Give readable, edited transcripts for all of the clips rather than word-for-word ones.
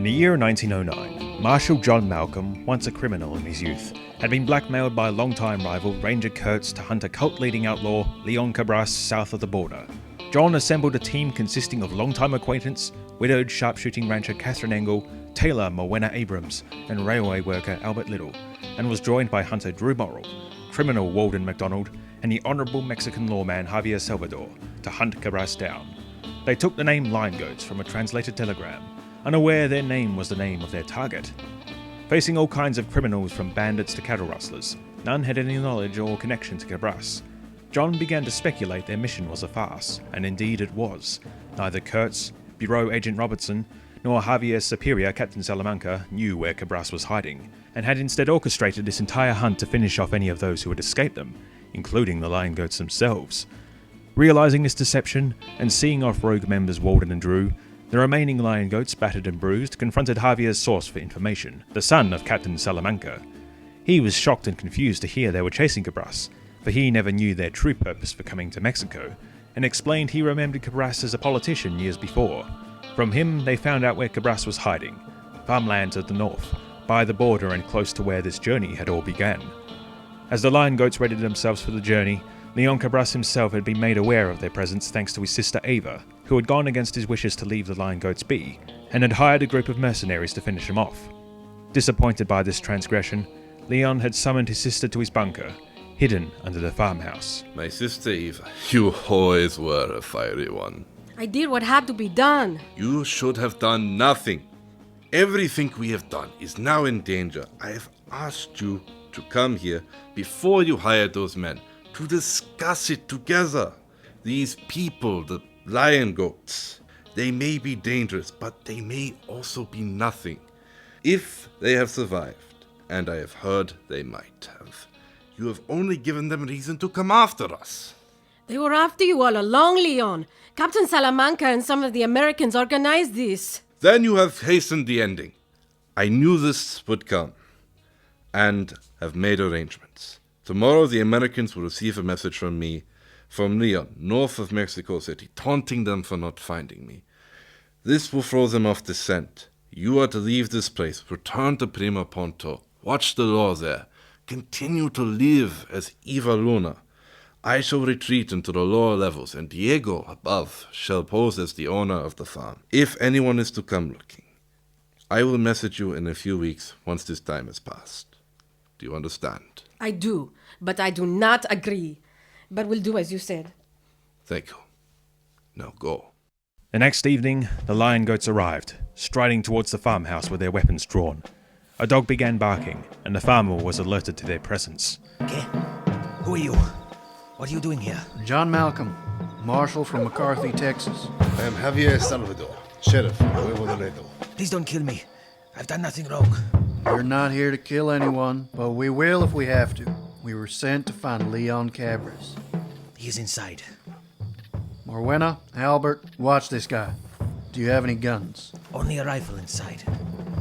the year 1909, Marshal John Malcolm, once a criminal in his youth, had been blackmailed by longtime rival Ranger Kurtz to hunt a cult-leading outlaw, Leon Cabras, south of the border. John assembled a team consisting of longtime acquaintance, widowed sharpshooting rancher Cathryn Engel, tailor Morwenna Abrams, and railway worker Albert Little, and was joined by hunter Drew Morrill, criminal Walden McDonald, and the honourable Mexican lawman Javier Salvador, to hunt Cabras down. They took the name Lion Goats from a translated telegram, unaware their name was the name of their target. Facing all kinds of criminals from bandits to cattle rustlers, none had any knowledge or connection to Cabras. John began to speculate their mission was a farce, and indeed it was. Neither Kurtz, Bureau Agent Robertson, nor Javier's superior, Captain Salamanca, knew where Cabras was hiding, and had instead orchestrated this entire hunt to finish off any of those who had escaped them, including the Lion Goats themselves. Realising this deception, and seeing off rogue members Walden and Drew, the remaining Lion Goats, battered and bruised, confronted Javier's source for information, the son of Captain Salamanca. He was shocked and confused to hear they were chasing Cabras, for he never knew their true purpose for coming to Mexico, and explained he remembered Cabras as a politician years before. From him, they found out where Cabras was hiding, farmlands at the north, by the border and close to where this journey had all begun. As the Lion Goats readied themselves for the journey, Leon Cabras himself had been made aware of their presence thanks to his sister Ava, who had gone against his wishes to leave the Lion Goats be, and had hired a group of mercenaries to finish him off. Disappointed by this transgression, Leon had summoned his sister to his bunker, hidden under the farmhouse. My sister Eva, you always were a fiery one. I did what had to be done. You should have done nothing. Everything we have done is now in danger. I have asked you to come here before you hired those men, to discuss it together. These people, the Lion Goats, they may be dangerous, but they may also be nothing. If they have survived, and I have heard they might have, you have only given them reason to come after us. They were after you all along, Leon. Captain Salamanca and some of the Americans organized this. Then you have hastened the ending. I knew this would come, and have made arrangements. Tomorrow the Americans will receive a message from me, from Leon, north of Mexico City, taunting them for not finding me. This will throw them off the scent. You are to leave this place, return to Prima Ponto, watch the law there, continue to live as Eva Luna. I shall retreat into the lower levels, and Diego, above, shall pose as the owner of the farm. If anyone is to come looking, I will message you in a few weeks once this time has passed. Do you understand? I do, but I do not agree. But we'll do as you said. Thank you. Now go. The next evening, the Lion Goats arrived, striding towards the farmhouse with their weapons drawn. A dog began barking, and the farmer was alerted to their presence. Okay. Who are you? What are you doing here? John Malcolm, Marshal from McCarthy, Texas. I am Javier Salvador, Sheriff of Nuevo Laredo. Please don't kill me. I've done nothing wrong. We're not here to kill anyone, but we will if we have to. We were sent to find Leon Cabras. He's inside. Morwenna, Albert, watch this guy. Do you have any guns? Only a rifle inside.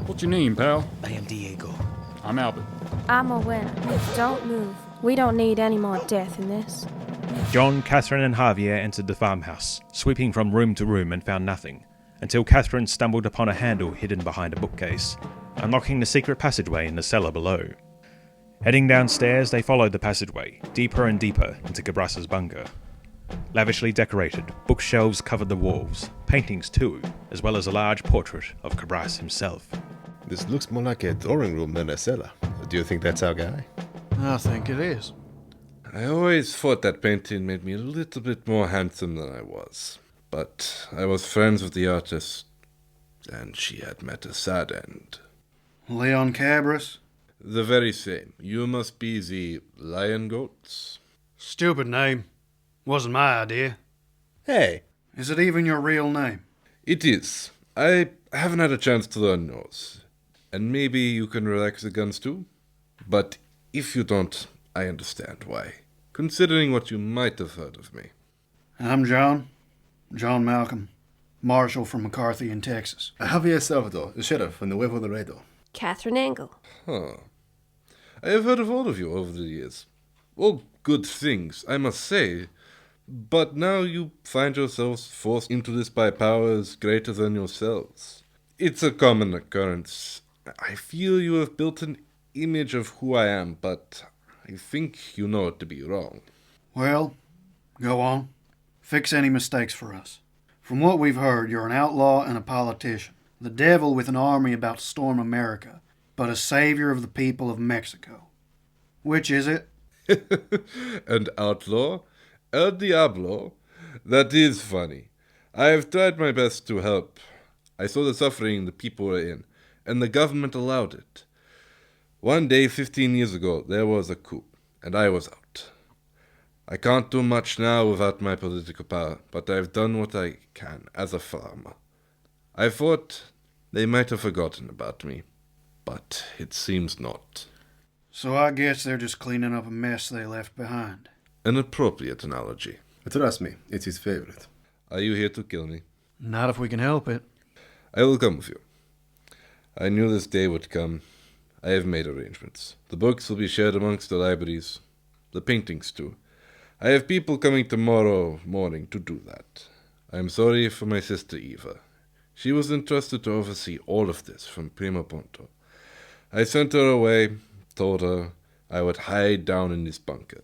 What's your name, pal? I am Diego. I'm Albert. I'm Morwenna. Don't move. We don't need any more death in this. John, Cathryn, and Javier entered the farmhouse, sweeping from room to room and found nothing, until Cathryn stumbled upon a handle hidden behind a bookcase, unlocking the secret passageway in the cellar below. Heading downstairs, they followed the passageway, deeper and deeper into Cabras's bunker. Lavishly decorated, bookshelves covered the walls, paintings too, as well as a large portrait of Cabras himself. This looks more like a drawing room than a cellar. Do you think that's our guy? I think it is. I always thought that painting made me a little bit more handsome than I was. But I was friends with the artist, and she had met a sad end. Leon Cabras? The very same. You must be the Lion Goats? Stupid name. Wasn't my idea. Hey! Is it even your real name? It is. I haven't had a chance to learn yours. And maybe you can relax the guns too? But if you don't, I understand why, considering what you might have heard of me. I'm John Malcolm, Marshal from McCarthy in Texas. Javier Salvador, the Sheriff of Nuevo Laredo. Cathryn Engel. Huh. I have heard of all of you over the years. All good things, I must say. But now you find yourselves forced into this by powers greater than yourselves. It's a common occurrence. I feel you have built an image of who I am, but I think you know it to be wrong. Well, go on. Fix any mistakes for us. From what we've heard, you're an outlaw and a politician. The devil with an army about to storm America, but a savior of the people of Mexico. Which is it? An outlaw? El Diablo? That is funny. I have tried my best to help. I saw the suffering the people were in, and the government allowed it. One day, 15 years ago, there was a coup, and I was out. I can't do much now without my political power, but I've done what I can as a farmer. I thought they might have forgotten about me, but it seems not. So I guess they're just cleaning up a mess they left behind. An appropriate analogy. Trust me, it's his favorite. Are you here to kill me? Not if we can help it. I will come with you. I knew this day would come. I have made arrangements. The books will be shared amongst the libraries. The paintings, too. I have people coming tomorrow morning to do that. I am sorry for my sister Eva. She was entrusted to oversee all of this from Primo Punto. I sent her away, told her I would hide down in this bunker.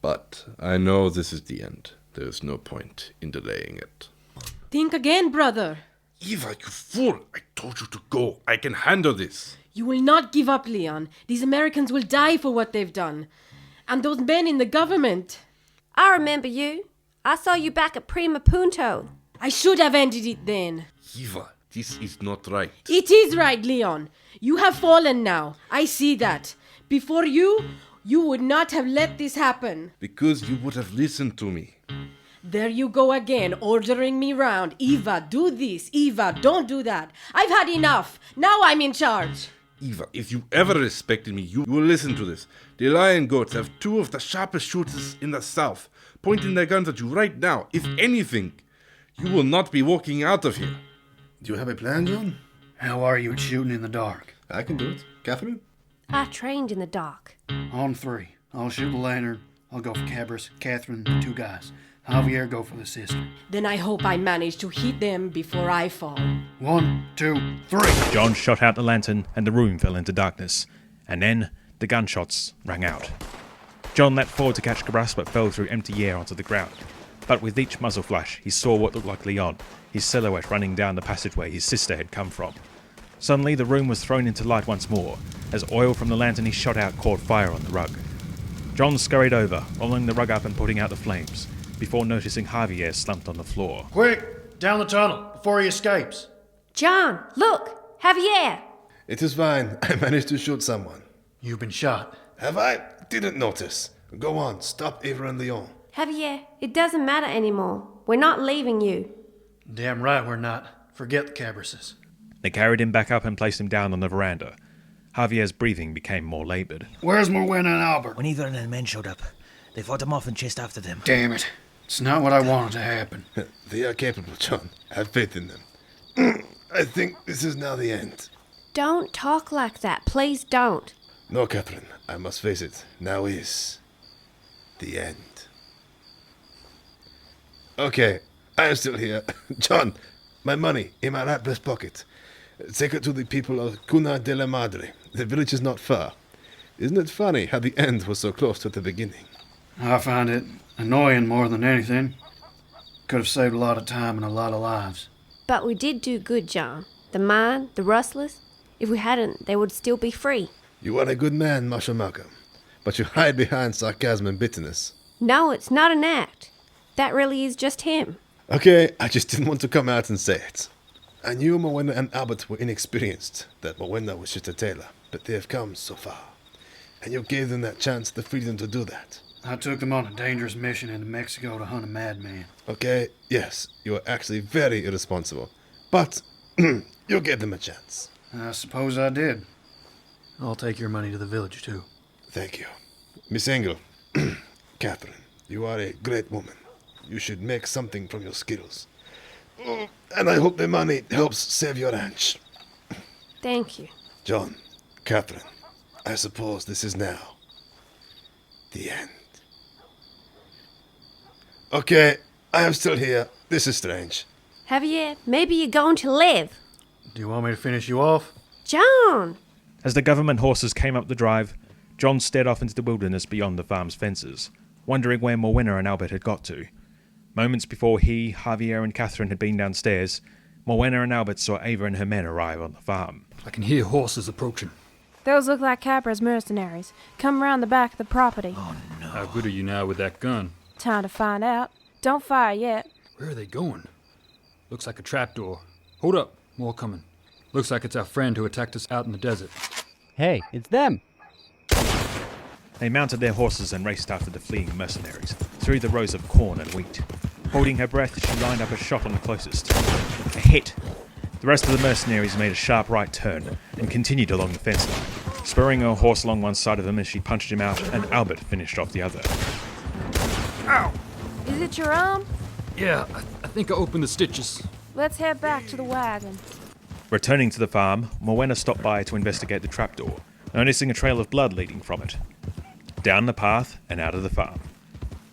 But I know this is the end. There is no point in delaying it. Think again, brother. Eva, you fool! I told you to go. I can handle this. You will not give up, Leon. These Americans will die for what they've done. And those men in the government. I remember you. I saw you back at Prima Punto. I should have ended it then. Eva, this is not right. It is right, Leon. You have fallen now. I see that. Before you would not have let this happen. Because you would have listened to me. There you go again, ordering me round. Eva, do this. Eva, don't do that. I've had enough. Now I'm in charge. Eva, if you ever respected me, you will listen to this. The Lion Goats have two of the sharpest shooters in the South, pointing their guns at you right now. If anything, you will not be walking out of here. Do you have a plan, John? How are you at shooting in the dark? I can do it. Cathryn? I trained in the dark. On three. I'll shoot the lantern. I'll go for Cabras, Cathryn, the two guys. Javier, go for the sister. Then I hope I manage to hit them before I fall. 1, 2, 3. John shot out the lantern and the room fell into darkness. And then the gunshots rang out. John leapt forward to catch Cabras but fell through empty air onto the ground. But with each muzzle flash, he saw what looked like Leon, his silhouette running down the passageway his sister had come from. Suddenly the room was thrown into light once more, as oil from the lantern he shot out caught fire on the rug. John scurried over, rolling the rug up and putting out the flames, before noticing Javier slumped on the floor. Quick! Down the tunnel, before he escapes. John, look! Javier! It is fine. I managed to shoot someone. You've been shot. Have I? Didn't notice. Go on, stop Eva and Leon. Javier, it doesn't matter anymore. We're not leaving you. Damn right we're not. Forget the Cabrases. They carried him back up and placed him down on the veranda. Javier's breathing became more laboured. Where's Morwenna and Albert? When Eva and the men showed up, they fought them off and chased after them. Damn it. It's not what I wanted to happen. They are capable, John. Have faith in them. I think this is now the end. Don't talk like that. Please don't. No, Cathryn, I must face it. Now is the end. Okay, I am still here. John, my money in my right breast pocket. Take it to the people of Cuna de la Madre. The village is not far. Isn't it funny how the end was so close to the beginning? I find it annoying more than anything. Could have saved a lot of time and a lot of lives. But we did do good, John. The mine, the rustlers. If we hadn't, they would still be free. You are a good man, Marshal Malcolm, but you hide behind sarcasm and bitterness. No, it's not an act. That really is just him. Okay, I just didn't want to come out and say it. I knew Morwenna and Albert were inexperienced, that Morwenna was just a tailor, but they have come so far. And you gave them that chance, the freedom to do that. I took them on a dangerous mission into Mexico to hunt a madman. Okay, yes, you are actually very irresponsible. But you gave them a chance. I suppose I did. I'll take your money to the village, too. Thank you. Miss Engel, Cathryn, you are a great woman. You should make something from your skills. Oh, and I hope the money helps save your ranch. Thank you. John, Cathryn, I suppose this is now the end. Okay, I am still here. This is strange. Javier, maybe you're going to live. Do you want me to finish you off? John! As the government horses came up the drive, John stared off into the wilderness beyond the farm's fences, wondering where Morwenna and Albert had got to. Moments before he, Javier and Cathryn had been downstairs, Morwenna and Albert saw Ava and her men arrive on the farm. I can hear horses approaching. Those look like Cabras mercenaries. Come round the back of the property. Oh, no. How good are you now with that gun? Time to find out. Don't fire yet. Where are they going? Looks like a trapdoor. Hold up. More coming. Looks like it's our friend who attacked us out in the desert. Hey, it's them. They mounted their horses and raced after the fleeing mercenaries, through the rows of corn and wheat. Holding her breath, she lined up a shot on the closest. A hit! The rest of the mercenaries made a sharp right turn and continued along the fence line, spurring her horse along one side of them as she punched him out, and Albert finished off the other. Ow! Is it your arm? Yeah, I think I opened the stitches. Let's head back to the wagon. Returning to the farm, Morwenna stopped by to investigate the trapdoor, noticing a trail of blood leading from it. Down the path and out of the farm.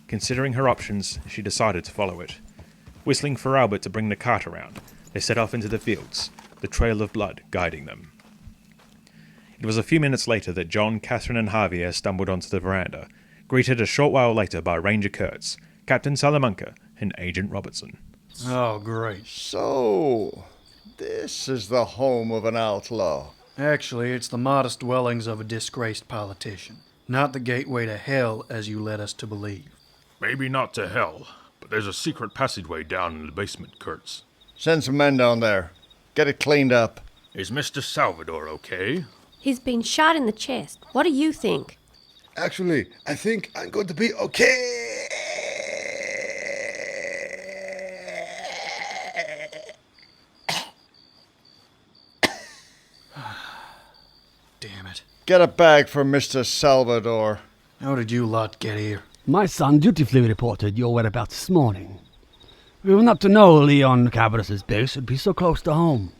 Considering her options, she decided to follow it. Whistling for Albert to bring the cart around, they set off into the fields, the trail of blood guiding them. It was a few minutes later that John, Cathryn and Javier stumbled onto the veranda, greeted a short while later by Ranger Kurtz, Captain Salamanca, and Agent Robertson. Oh, great. So, this is the home of an outlaw. Actually, it's the modest dwellings of a disgraced politician. Not the gateway to hell, as you led us to believe. Maybe not to hell, but there's a secret passageway down in the basement, Kurtz. Send some men down there. Get it cleaned up. Is Mr. Salvador okay? He's been shot in the chest. What do you think? Actually, I think I'm going to be okay. Damn it. Get a bag for Mr. Salvador. How did you lot get here? My son dutifully reported your whereabouts this morning. We were not to know Leon Cabras' base would be so close to home.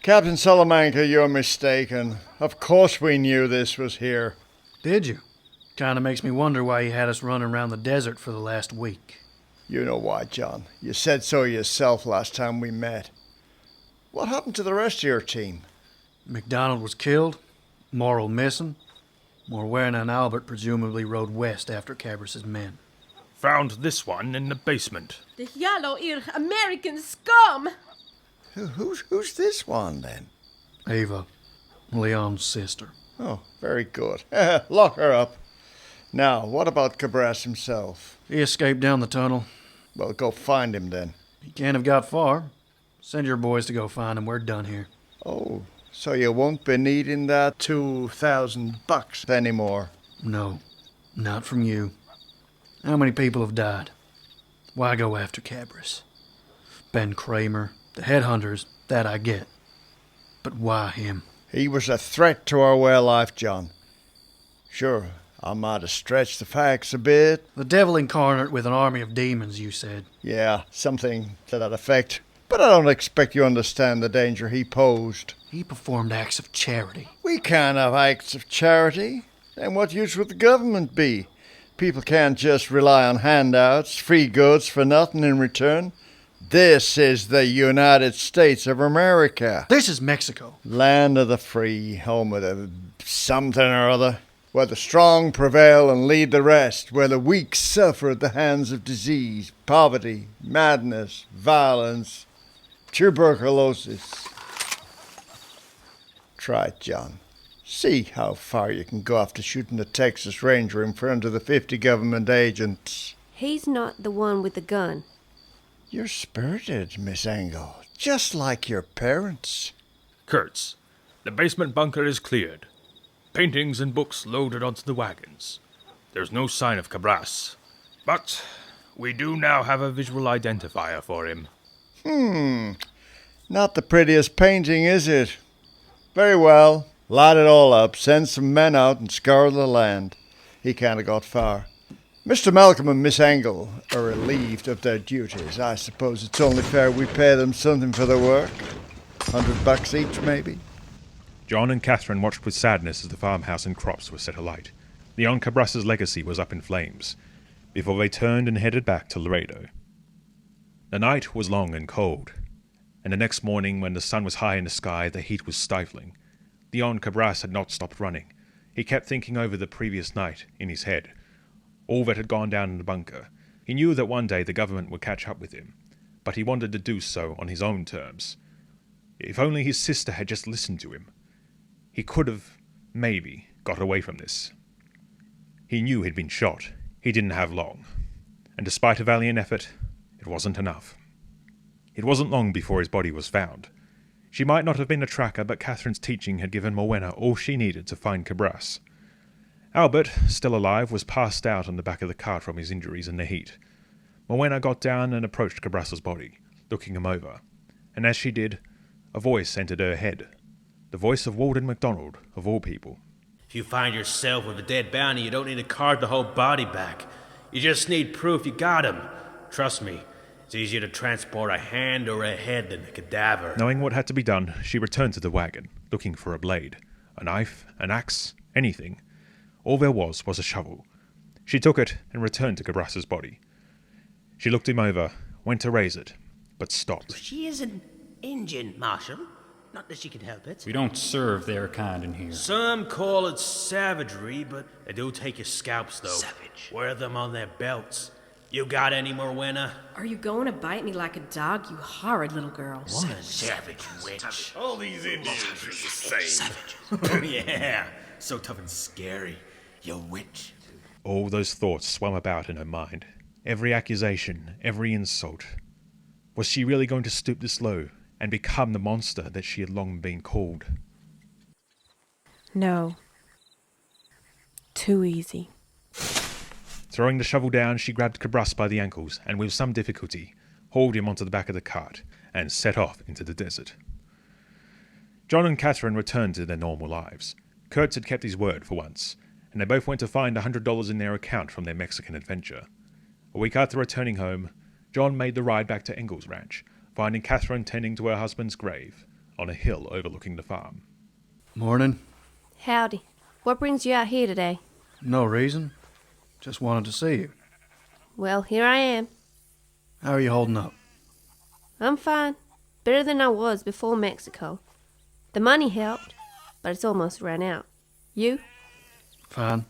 Captain Salamanca, you're mistaken. Of course we knew this was here. Did you? Kinda makes me wonder why you had us running around the desert for the last week. You know why, John. You said so yourself last time we met. What happened to the rest of your team? McDonald was killed. Morrill missing. Morwenna and Albert presumably rode west after Cabras' men. Found this one in the basement. The yellow-eared American scum! Who's this one, then? Ava, Leon's sister. Oh, very good. Lock her up. Now, what about Cabras himself? He escaped down the tunnel. Well, go find him, then. He can't have got far. Send your boys to go find him. We're done here. Oh, so you won't be needing that $2,000 anymore? No, not from you. How many people have died? Why go after Cabras? Ben Kramer, the headhunters, that I get. But why him? He was a threat to our way of life, John. Sure, I might have stretched the facts a bit. The devil incarnate with an army of demons, you said. Yeah, something to that effect. But I don't expect you understand the danger he posed. He performed acts of charity. We can't have acts of charity. Then what use would the government be? People can't just rely on handouts, free goods for nothing in return. This is the United States of America. This is Mexico. Land of the free, home of the something or other. Where the strong prevail and lead the rest. Where the weak suffer at the hands of disease, poverty, madness, violence, tuberculosis. Try it, John. See how far you can go after shooting a Texas Ranger in front of the 50 government agents. He's not the one with the gun. You're spirited, Miss Engel, just like your parents. Kurtz, the basement bunker is cleared. Paintings and books loaded onto the wagons. There's no sign of Cabras. But we do now have a visual identifier for him. Not the prettiest painting, is it? Very well. Light it all up, send some men out and scour the land. He can't have got far. Mr. Malcolm and Miss Engel are relieved of their duties. I suppose it's only fair we pay them something for their work. $100 each, maybe? John and Cathryn watched with sadness as the farmhouse and crops were set alight. Leon Cabras' legacy was up in flames, before they turned and headed back to Laredo. The night was long and cold, and the next morning when the sun was high in the sky, the heat was stifling. Leon Cabras had not stopped running. He kept thinking over the previous night in his head, all that had gone down in the bunker. He knew that one day the government would catch up with him, but he wanted to do so on his own terms. If only his sister had just listened to him, he could have, maybe, got away from this. He knew he'd been shot. He didn't have long. And despite a valiant effort, it wasn't enough. It wasn't long before his body was found. She might not have been a tracker, but Cathryn's teaching had given Morwenna all she needed to find Cabras. Albert, still alive, was passed out on the back of the cart from his injuries in the heat. Morwenna got down and approached Cabras's body, looking him over, and as she did, a voice entered her head. The voice of Walden McDonald, of all people. If you find yourself with a dead bounty, you don't need to carve the whole body back. You just need proof you got him. Trust me, it's easier to transport a hand or a head than a cadaver. Knowing what had to be done, she returned to the wagon, looking for a blade, a knife, an axe, anything. All there was a shovel. She took it and returned to Cabras's body. She looked him over, went to raise it, but stopped. She is an Injun, Marshal. Not that she can help it. We don't serve their kind in here. Some call it savagery, but they do take your scalps, though. Savage. Wear them on their belts. You got any, Morwenna? Are you going to bite me like a dog, you horrid little girl? What a savage witch. All these Indians are the same. Savage. Oh, yeah. So tough and scary. You witch. All those thoughts swam about in her mind. Every accusation, every insult. Was she really going to stoop this low and become the monster that she had long been called? No. Too easy. Throwing the shovel down, she grabbed Cabras by the ankles and with some difficulty hauled him onto the back of the cart and set off into the desert. John and Cathryn returned to their normal lives. Kurtz had kept his word for once, and they both went to find $100 in their account from their Mexican adventure. A week after returning home, John made the ride back to Engel's ranch, finding Cathryn tending to her husband's grave on a hill overlooking the farm. Morning. Howdy. What brings you out here today? No reason. Just wanted to see you. Well, here I am. How are you holding up? I'm fine. Better than I was before Mexico. The money helped, but it's almost run out. You? Fine.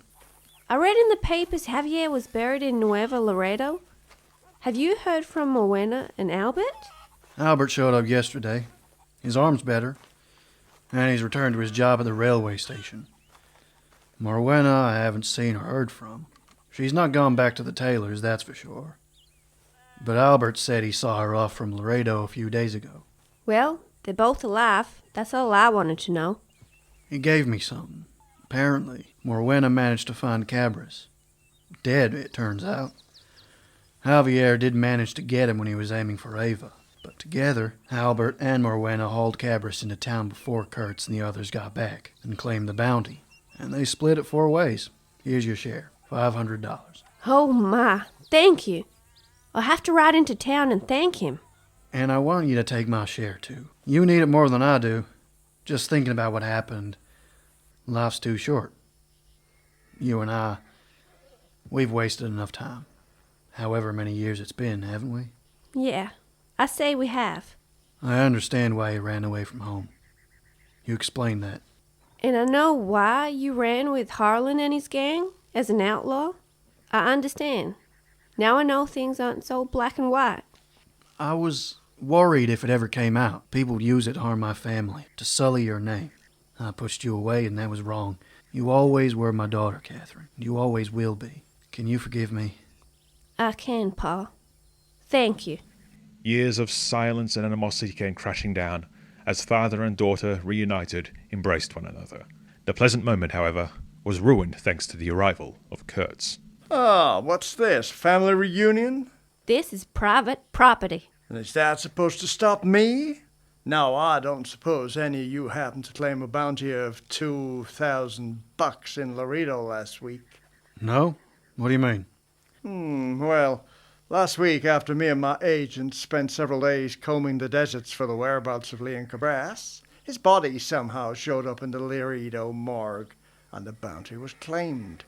I read in the papers Javier was buried in Nuevo Laredo. Have you heard from Morwenna and Albert? Albert showed up yesterday. His arm's better, and he's returned to his job at the railway station. Morwenna I haven't seen or heard from. She's not gone back to the tailor's, that's for sure. But Albert said he saw her off from Laredo a few days ago. Well, they're both alive. That's all I wanted to know. He gave me something. Apparently, Morwenna managed to find Cabras. Dead, it turns out. Javier did manage to get him when he was aiming for Ava. But together, Albert and Morwenna hauled Cabras into town before Kurtz and the others got back and claimed the bounty. And they split it 4 ways. Here's your share, $500. Oh my, thank you. I'll have to ride into town and thank him. And I want you to take my share, too. You need it more than I do. Just thinking about what happened, life's too short. You and I, we've wasted enough time. However many years it's been, haven't we? Yeah, I say we have. I understand why you ran away from home. You explained that. And I know why you ran with Harlan and his gang as an outlaw. I understand. Now I know things aren't so black and white. I was worried if it ever came out, people would use it to harm my family, to sully your name. I pushed you away, and that was wrong. You always were my daughter, Cathryn. You always will be. Can you forgive me? I can, Pa. Thank you. Years of silence and animosity came crashing down as father and daughter, reunited, embraced one another. The pleasant moment, however, was ruined thanks to the arrival of Kurtz. Ah, what's this? Family reunion? This is private property. And is that supposed to stop me? No, I don't suppose any of you happened to claim a bounty of $2,000 in Laredo last week. No? What do you mean? Well, last week after me and my agent spent several days combing the deserts for the whereabouts of Leon Cabras, his body somehow showed up in the Laredo morgue, and the bounty was claimed.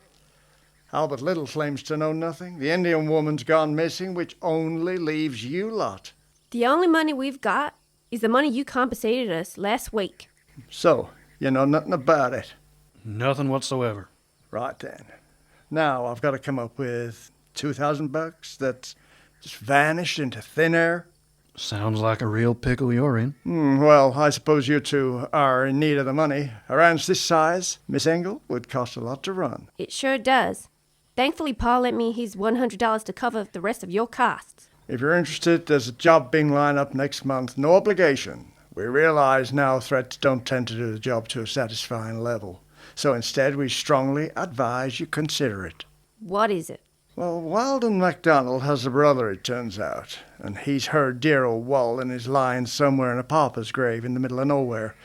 Albert Little claims to know nothing. The Indian woman's gone missing, which only leaves you lot. The only money we've got is the money you compensated us last week. So, you know nothing about it? Nothing whatsoever. Right then. Now I've got to come up with $2,000 that's just vanished into thin air. Sounds like a real pickle you're in. Well, I suppose you two are in need of the money. A ranch this size, Miss Engel, would cost a lot to run. It sure does. Thankfully, Pa lent me his $100 to cover the rest of your costs. If you're interested, there's a job being lined up next month. No obligation. We realize now threats don't tend to do the job to a satisfying level. So instead, we strongly advise you consider it. What is it? Well, Walden McDonald has a brother, it turns out, and he's heard dear old Walden is lying somewhere in a pauper's grave in the middle of nowhere,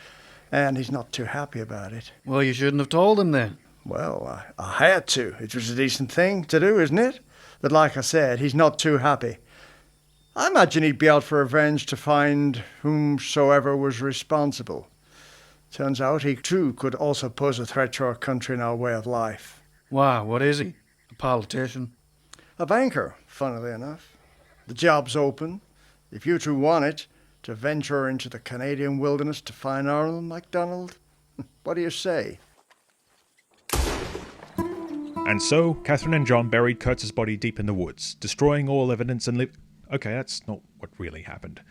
and he's not too happy about it. Well, you shouldn't have told him then. Well, I had to. It was a decent thing to do, isn't it? But like I said, he's not too happy. I imagine he'd be out for revenge to find whomsoever was responsible. Turns out he, too, could also pose a threat to our country and our way of life. Why, what is he? A politician? A banker, funnily enough. The job's open, if you two want it, to venture into the Canadian wilderness to find Arnold MacDonald. What do you say? And so, Cathryn and John buried Kurtz's body deep in the woods, destroying all evidence and Okay, that's not what really happened.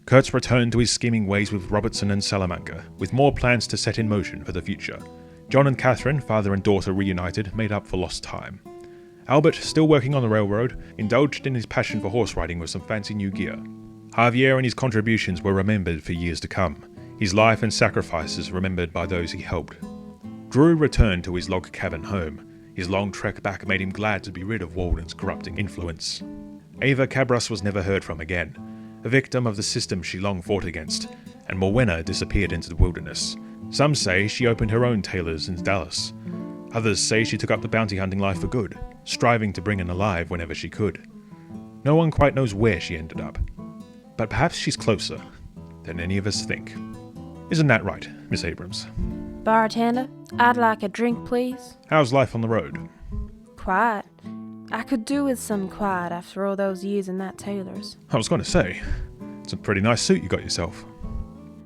Kurtz returned to his scheming ways with Robertson and Salamanca, with more plans to set in motion for the future. John and Cathryn, father and daughter reunited, made up for lost time. Albert, still working on the railroad, indulged in his passion for horse riding with some fancy new gear. Javier and his contributions were remembered for years to come, his life and sacrifices remembered by those he helped. Drew returned to his log cabin home. His long trek back made him glad to be rid of Walden's corrupting influence. Ava Cabras was never heard from again, a victim of the system she long fought against, and Morwenna disappeared into the wilderness. Some say she opened her own tailors in Dallas. Others say she took up the bounty hunting life for good, striving to bring in alive whenever she could. No one quite knows where she ended up, but perhaps she's closer than any of us think. Isn't that right, Miss Abrams? Bartender, I'd like a drink, please. How's life on the road? Quiet. I could do with some quiet after all those years in that tailor's. I was going to say, it's a pretty nice suit you got yourself.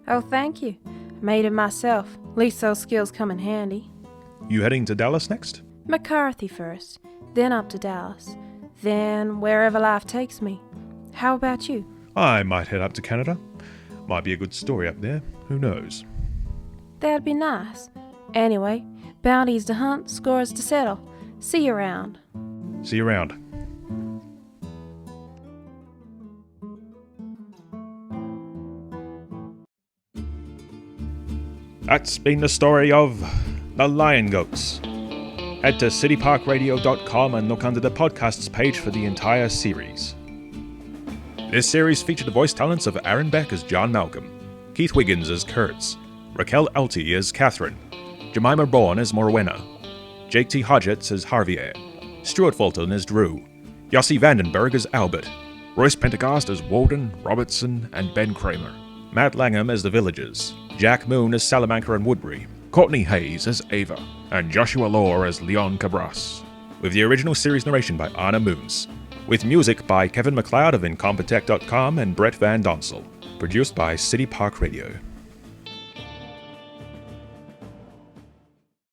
Oh, thank you. Made it myself. At least those skills come in handy. You heading to Dallas next? McCarthy first, then up to Dallas, then wherever life takes me. How about you? I might head up to Canada. Might be a good story up there. Who knows? That'd be nice. Anyway, bounties to hunt, scores to settle. See you around. See you around. That's been the story of the Lion Goats. Head to cityparkradio.com and look under the podcasts page for the entire series. This series featured the voice talents of Aaron Beck as John Malcolm, Keith Wiggins as Kurtz, Raquel Alty as Cathryn, Jemima Bourne as Morwenna, Jake T. Hodgetts as Javier, Stewart Fulton as Drew, Yossi Vandenberg as Albert, Royce Pentaghast as Walden, Robertson, and Ben Kramer, Matt Langham as the villagers, Jack Moon as Salamanca and Woodbury, Courtney Hayes as Ava, and Joshua Law as Leon Cabras, with the original series narration by Anna Moons, with music by Kevin MacLeod of Incompetech.com and Brett Van Donsel, produced by City Park Radio.